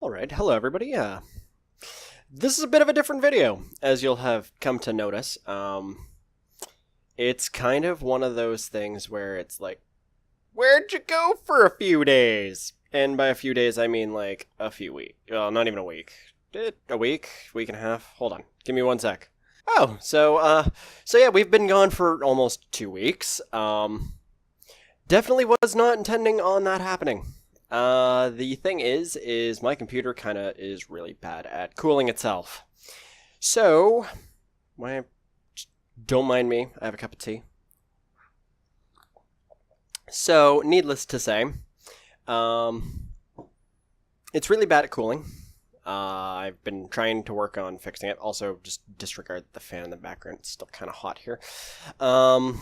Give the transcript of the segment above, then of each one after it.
Alright, hello everybody. This is a bit of a different video, as you'll have come to notice. It's kind of one of those things where it's like, where'd you go for a few days? And by a few days, I mean like a few weeks. Well, not even a week. A week? Week and a half? Hold on. Give me one sec. Oh, so yeah, we've been gone for almost 2 weeks. Definitely was not intending on that happening. The thing is my computer kind of is really bad at cooling itself. So, don't mind me, I have a cup of tea. So, needless to say, it's really bad at cooling. I've been trying to work on fixing it. Also, just disregard the fan in the background. It's still kind of hot here. I've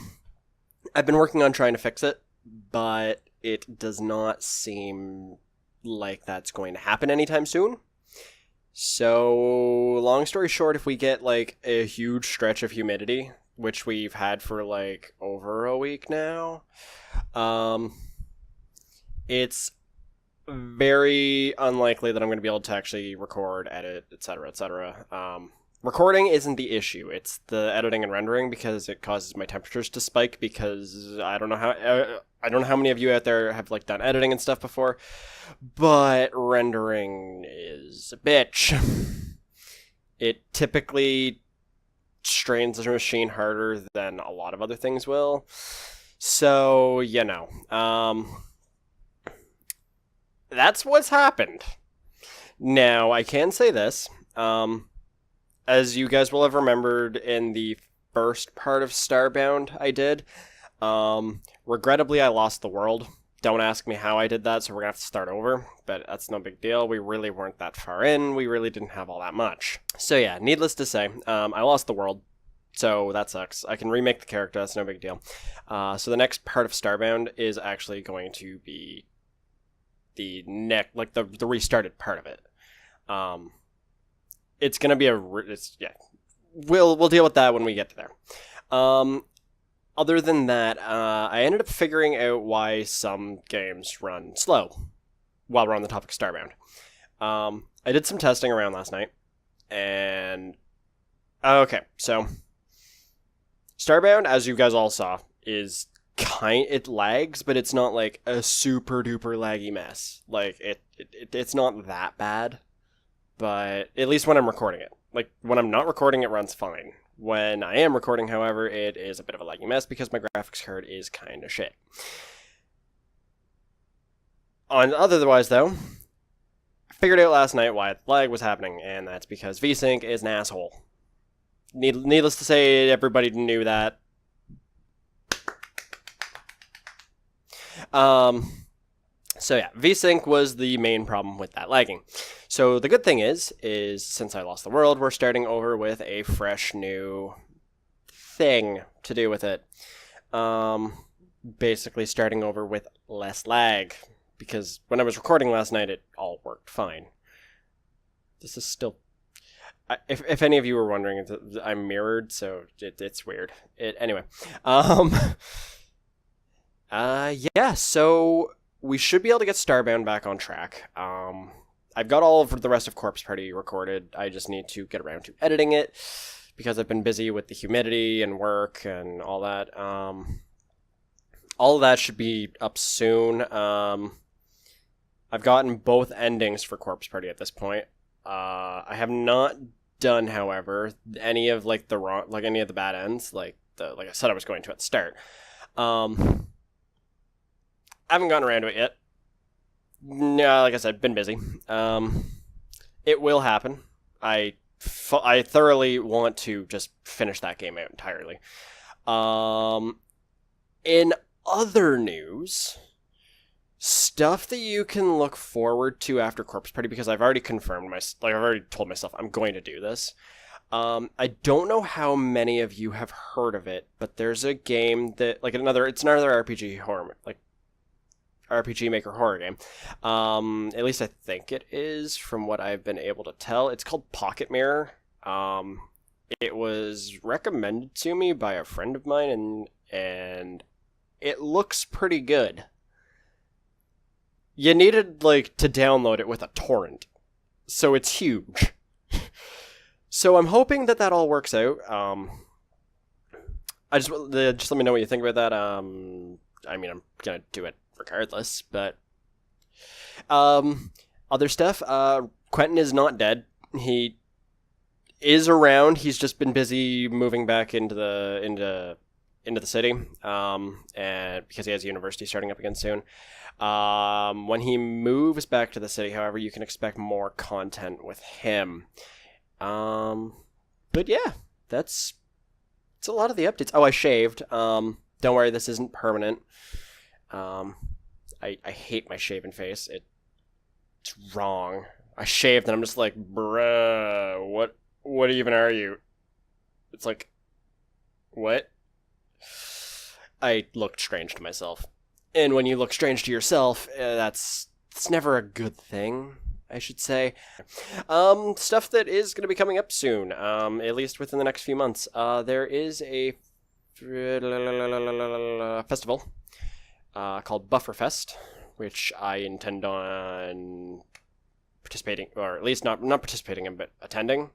been working on trying to fix it, but it does not seem like that's going to happen anytime soon. So, long story short, if we get like a huge stretch of humidity, which we've had for like over a week now, it's very unlikely that I'm going to be able to actually record, edit, etc., etc. Recording isn't the issue. It's the editing and rendering, because it causes my temperatures to spike, because I don't know how many of you out there have like done editing and stuff before, but rendering is a bitch. It typically strains the machine harder than a lot of other things will. So, that's what's happened. Now, I can say this, as you guys will have remembered in the first part of Starbound I did, regrettably I lost the world. Don't ask me how I did that, so we're gonna have to start over, but that's no big deal. We really weren't that far in. We really didn't have all that much. So yeah, needless to say, I lost the world, so that sucks. I can remake the character, that's no big deal. So the next part of Starbound is actually going to be the restarted part of it. It's gonna be we'll deal with that when we get to there. Other than that, I ended up figuring out why some games run slow while we're on the topic of Starbound. I did some testing around last night, and okay, so Starbound, as you guys all saw, is it lags, but it's not like a super duper laggy mess. Like it's not that bad. But at least when I'm recording it. Like, when I'm not recording, it runs fine. When I am recording, however, it is a bit of a laggy mess because my graphics card is kind of shit. Otherwise, though, I figured out last night why lag was happening, and that's because VSync is an asshole. Needless to say, everybody knew that. So yeah, VSync was the main problem with that lagging. So the good thing is since I lost the world, we're starting over with a fresh new thing to do with it. Basically starting over with less lag, because when I was recording last night, it all worked fine. This is still... If any of you were wondering, I'm mirrored, so it's weird. Anyway. Yeah, so we should be able to get Starbound back on track. I've got all of the rest of Corpse Party recorded. I just need to get around to editing it, because I've been busy with the humidity and work and all that. All of that should be up soon. I've gotten both endings for Corpse Party at this point. I have not done, however, any of any of the bad ends, like I said I was going to at the start. I haven't gotten around to it yet. No, like I said, been busy. It will happen. I thoroughly want to just finish that game out entirely. In other news, stuff that you can look forward to after Corpse Party, because I've already confirmed I've already told myself I'm going to do this. I don't know how many of you have heard of it, but there's a game that it's another RPG horror, RPG Maker horror game. At least I think it is, from what I've been able to tell. It's called Pocket Mirror. It was recommended to me by a friend of mine, and it looks pretty good. You needed, to download it with a torrent. So it's huge. So I'm hoping that all works out. Just let me know what you think about that. I mean, I'm gonna do it regardless, but other stuff. Quentin is not dead. He is around. He's just been busy moving back into the city. And because he has university starting up again soon. When he moves back to the city, however, you can expect more content with him. But yeah, it's a lot of the updates. Oh, I shaved. Don't worry, this isn't permanent. I hate my shaven face. It's wrong. I shaved and I'm just like, bruh, what even are you? It's like, what? I looked strange to myself. And when you look strange to yourself, it's never a good thing, I should say. Stuff that is going to be coming up soon, at least within the next few months. There is a festival called Bufferfest, which I intend on participating, or at least not participating in, but attending.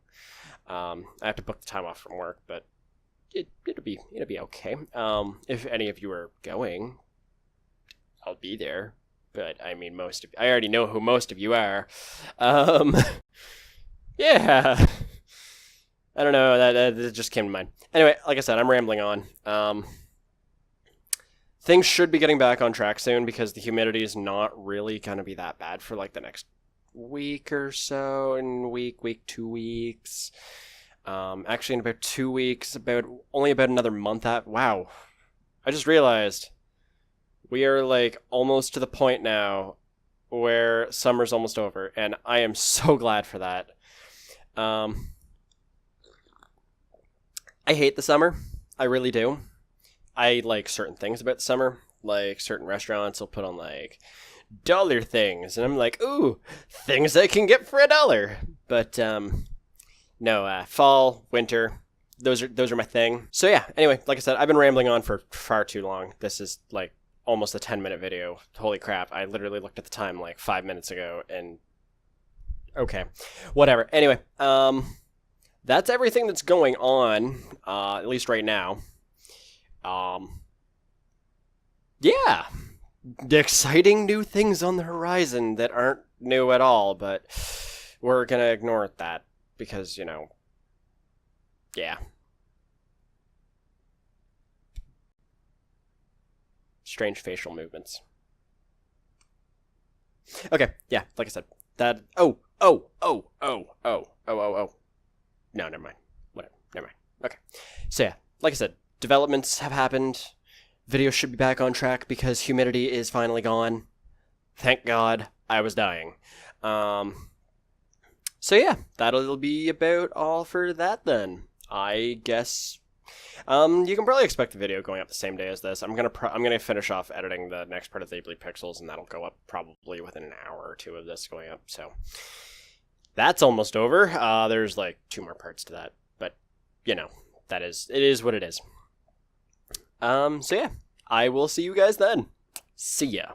I have to book the time off from work, but it'll be okay. If any of you are going, I'll be there. But I mean, I already know who most of you are. Yeah. I don't know. That just came to mind. Anyway, like I said, I'm rambling on. Things should be getting back on track soon because the humidity is not really going to be that bad for like the next week or so, in week 2 weeks. Actually, in about 2 weeks, only about another month wow. I just realized we are like almost to the point now where summer's almost over, and I am so glad for that. I hate the summer. I really do. I like certain things about summer, like certain restaurants will put on like dollar things, and I'm like, ooh, things I can get for $1. But no, fall, winter, those are my thing. So yeah, anyway, like I said, I've been rambling on for far too long. This is like almost a 10-minute video. Holy crap, I literally looked at the time like 5 minutes ago, and okay, whatever. Anyway, that's everything that's going on, at least right now. Yeah, exciting new things on the horizon that aren't new at all, but we're gonna ignore that because, yeah. Strange facial movements. Okay, yeah, like I said, that. Oh. No, never mind. Whatever, never mind. Okay, so yeah, like I said, developments have happened. Video should be back on track because humidity is finally gone. Thank God, I was dying. So yeah, that'll be about all for that then. I guess. You can probably expect the video going up the same day as this. I'm gonna finish off editing the next part of the Bleed Pixels, and that'll go up probably within an hour or two of this going up. So that's almost over. There's like 2 more parts to that, but it is what it is. So yeah, I will see you guys then. See ya.